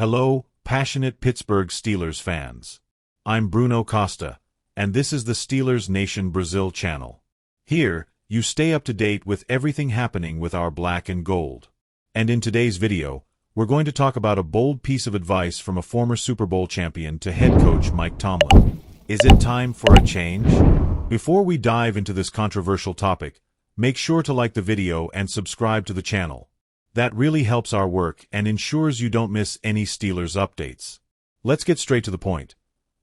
Hello, passionate Pittsburgh Steelers fans. I'm Bruno Costa, and this is the Steelers Nation Brazil channel. Here, you stay up to date with everything happening with our black and gold. And in today's video, we're going to talk about a bold piece of advice from a former Super Bowl champion to head coach Mike Tomlin. Is it time for a change? Before we dive into this controversial topic, make sure to like the video and subscribe to the channel. That really helps our work and ensures you don't miss any Steelers updates. Let's get straight to the point.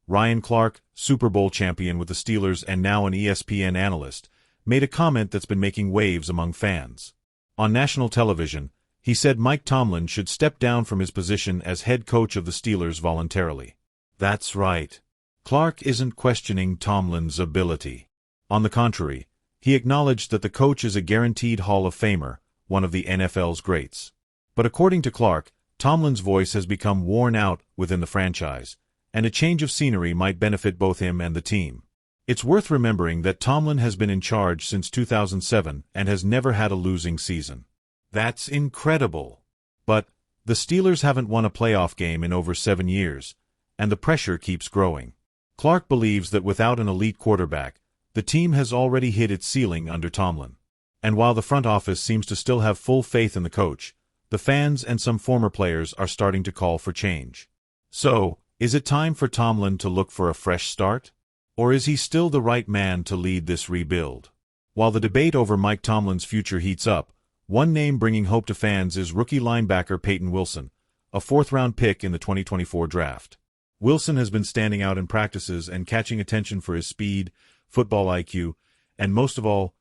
Ryan Clark, Super Bowl champion with the Steelers and now an ESPN analyst, made a comment that's been making waves among fans. On national television, he said Mike Tomlin should step down from his position as head coach of the Steelers voluntarily. That's right. Clark isn't questioning Tomlin's ability. On the contrary, he acknowledged that the coach is a guaranteed Hall of Famer, one of the NFL's greats. But according to Clark, Tomlin's voice has become worn out within the franchise, and a change of scenery might benefit both him and the team. It's worth remembering that Tomlin has been in charge since 2007 and has never had a losing season. That's incredible. But the Steelers haven't won a playoff game in over 7 years, and the pressure keeps growing. Clark believes that without an elite quarterback, the team has already hit its ceiling under Tomlin. And while the front office seems to still have full faith in the coach, the fans and some former players are starting to call for change. So, is it time for Tomlin to look for a fresh start? Or is he still the right man to lead this rebuild? While the debate over Mike Tomlin's future heats up, one name bringing hope to fans is rookie linebacker Peyton Wilson, a fourth-round pick in the 2024 draft. Wilson has been standing out in practices and catching attention for his speed, football IQ, and most of all,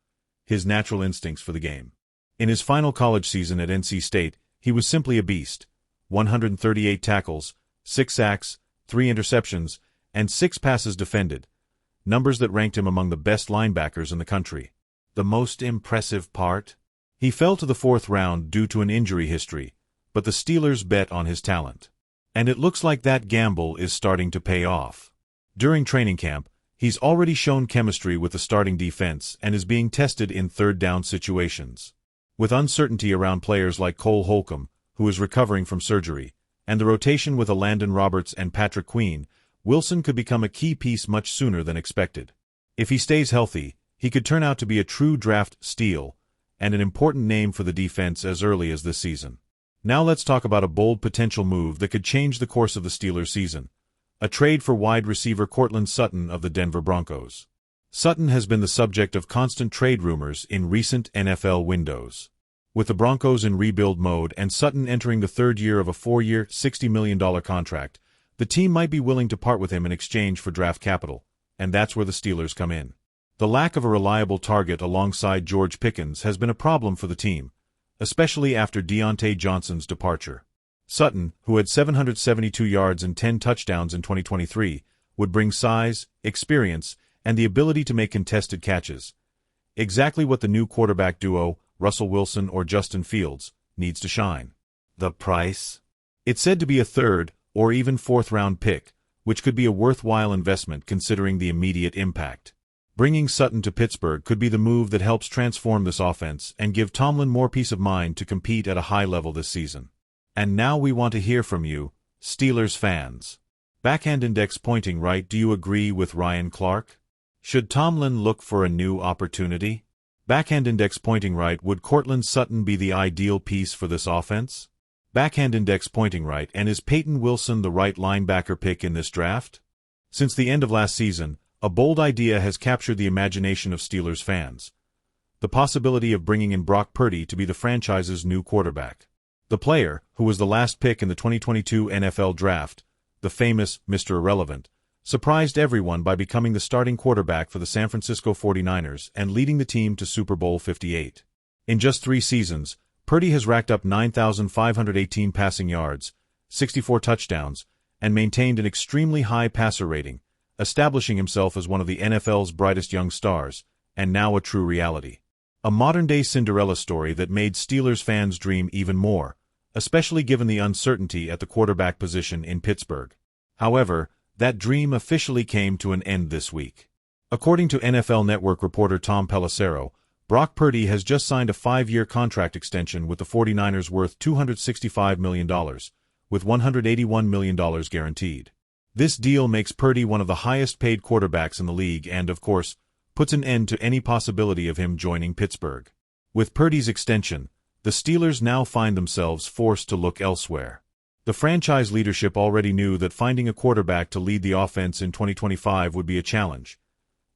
his natural instincts for the game. In his final college season at NC State, he was simply a beast. 138 tackles, 6 sacks, 3 interceptions, and 6 passes defended, numbers that ranked him among the best linebackers in the country. The most impressive part? He fell to the 4th round due to an injury history, but the Steelers bet on his talent. And it looks like that gamble is starting to pay off. During training camp, he's already shown chemistry with the starting defense and is being tested in third-down situations. With uncertainty around players like Cole Holcomb, who is recovering from surgery, and the rotation with Landon Roberts and Patrick Queen, Wilson could become a key piece much sooner than expected. If he stays healthy, he could turn out to be a true draft steal and an important name for the defense as early as this season. Now let's talk about a bold potential move that could change the course of the Steelers season. A trade for wide receiver Courtland Sutton of the Denver Broncos. Sutton has been the subject of constant trade rumors in recent NFL windows. With the Broncos in rebuild mode and Sutton entering the 3rd year of a 4-year, $60 million contract, the team might be willing to part with him in exchange for draft capital, and that's where the Steelers come in. The lack of a reliable target alongside George Pickens has been a problem for the team, especially after Deontay Johnson's departure. Sutton, who had 772 yards and 10 touchdowns in 2023, would bring size, experience, and the ability to make contested catches. Exactly what the new quarterback duo, Russell Wilson or Justin Fields, needs to shine. The price? It's said to be a 3rd or even 4th-round pick, which could be a worthwhile investment considering the immediate impact. Bringing Sutton to Pittsburgh could be the move that helps transform this offense and give Tomlin more peace of mind to compete at a high level this season. And now we want to hear from you, Steelers fans. Backhand index pointing right, do you agree with Ryan Clark? Should Tomlin look for a new opportunity? Backhand index pointing right, would Courtland Sutton be the ideal piece for this offense? Backhand index pointing right, and is Peyton Wilson the right linebacker pick in this draft? Since the end of last season, a bold idea has captured the imagination of Steelers fans. The possibility of bringing in Brock Purdy to be the franchise's new quarterback. The player, who was the last pick in the 2022 NFL Draft, the famous Mr. Irrelevant, surprised everyone by becoming the starting quarterback for the San Francisco 49ers and leading the team to Super Bowl 58. In just 3 seasons, Purdy has racked up 9,518 passing yards, 64 touchdowns, and maintained an extremely high passer rating, establishing himself as one of the NFL's brightest young stars, and now a true reality. A modern-day Cinderella story that made Steelers fans dream even more, especially given the uncertainty at the quarterback position in Pittsburgh. However, that dream officially came to an end this week. According to NFL Network reporter Tom Pelissero, Brock Purdy has just signed a 5-year contract extension with the 49ers worth $265 million, with $181 million guaranteed. This deal makes Purdy one of the highest-paid quarterbacks in the league and, of course, puts an end to any possibility of him joining Pittsburgh. With Purdy's extension, the Steelers now find themselves forced to look elsewhere. The franchise leadership already knew that finding a quarterback to lead the offense in 2025 would be a challenge.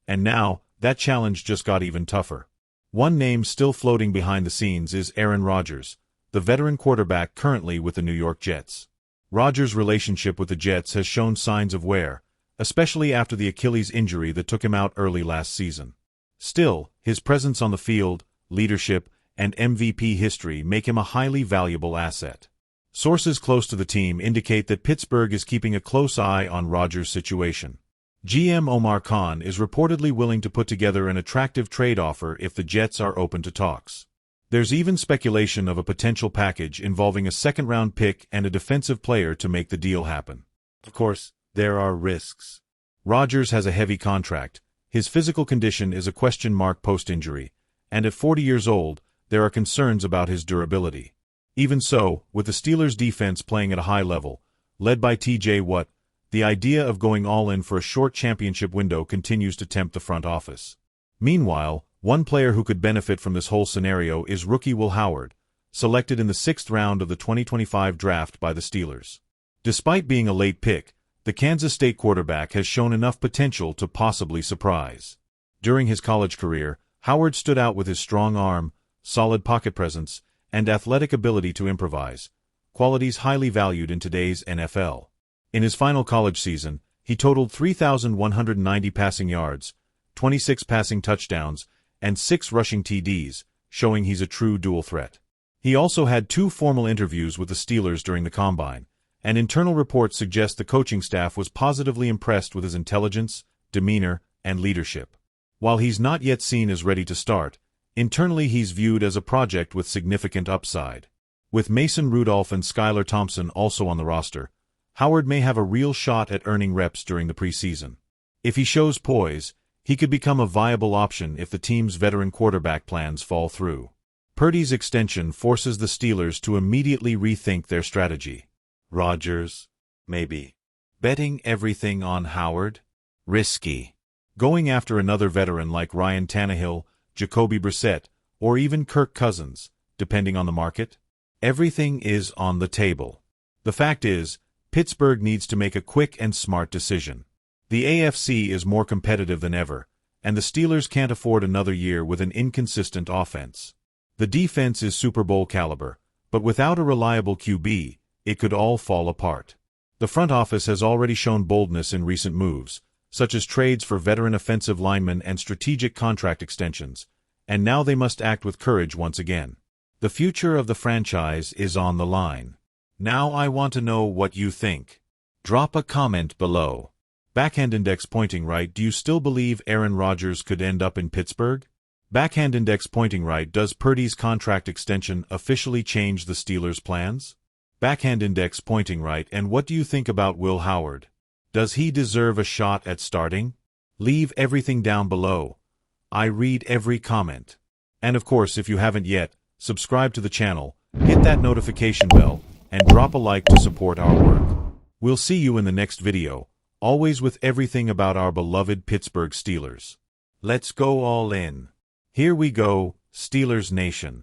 And now, that challenge just got even tougher. One name still floating behind the scenes is Aaron Rodgers, the veteran quarterback currently with the New York Jets. Rodgers' relationship with the Jets has shown signs of wear, especially after the Achilles injury that took him out early last season. Still, his presence on the field, leadership, and MVP history make him a highly valuable asset. Sources close to the team indicate that Pittsburgh is keeping a close eye on Rodgers' situation. GM Omar Khan is reportedly willing to put together an attractive trade offer if the Jets are open to talks. There's even speculation of a potential package involving a second-round pick and a defensive player to make the deal happen. Of course, there are risks. Rodgers has a heavy contract, his physical condition is a question mark post-injury, and at 40 years old, there are concerns about his durability. Even so, with the Steelers' defense playing at a high level, led by T.J. Watt, the idea of going all in for a short championship window continues to tempt the front office. Meanwhile, one player who could benefit from this whole scenario is rookie Will Howard, selected in the 6th round of the 2025 draft by the Steelers. Despite being a late pick, the Kansas State quarterback has shown enough potential to possibly surprise. During his college career, Howard stood out with his strong arm, solid pocket presence, and athletic ability to improvise, qualities highly valued in today's NFL. In his final college season, he totaled 3,190 passing yards, 26 passing touchdowns, and 6 rushing TDs, showing he's a true dual threat. He also had 2 formal interviews with the Steelers during the Combine, and internal reports suggest the coaching staff was positively impressed with his intelligence, demeanor, and leadership. While he's not yet seen as ready to start, internally he's viewed as a project with significant upside. With Mason Rudolph and Skylar Thompson also on the roster, Howard may have a real shot at earning reps during the preseason. If he shows poise, he could become a viable option if the team's veteran quarterback plans fall through. Purdy's extension forces the Steelers to immediately rethink their strategy. Rodgers? Maybe. Betting everything on Howard? Risky. Going after another veteran like Ryan Tannehill, Jacoby Brissett, or even Kirk Cousins, depending on the market? Everything is on the table. The fact is, Pittsburgh needs to make a quick and smart decision. The AFC is more competitive than ever, and the Steelers can't afford another year with an inconsistent offense. The defense is Super Bowl caliber, but without a reliable QB, it could all fall apart. The front office has already shown boldness in recent moves, such as trades for veteran offensive linemen and strategic contract extensions, and now they must act with courage once again. The future of the franchise is on the line. Now I want to know what you think. Drop a comment below. Backhand index pointing right. Do you still believe Aaron Rodgers could end up in Pittsburgh? Backhand index pointing right. Does Purdy's contract extension officially change the Steelers' plans? Backhand index pointing right. And what do you think about Will Howard? Does he deserve a shot at starting? Leave everything down below. I read every comment. And of course, if you haven't yet, subscribe to the channel, hit that notification bell, and drop a like to support our work. We'll see you in the next video, always with everything about our beloved Pittsburgh Steelers. Let's go all in. Here we go, Steelers Nation.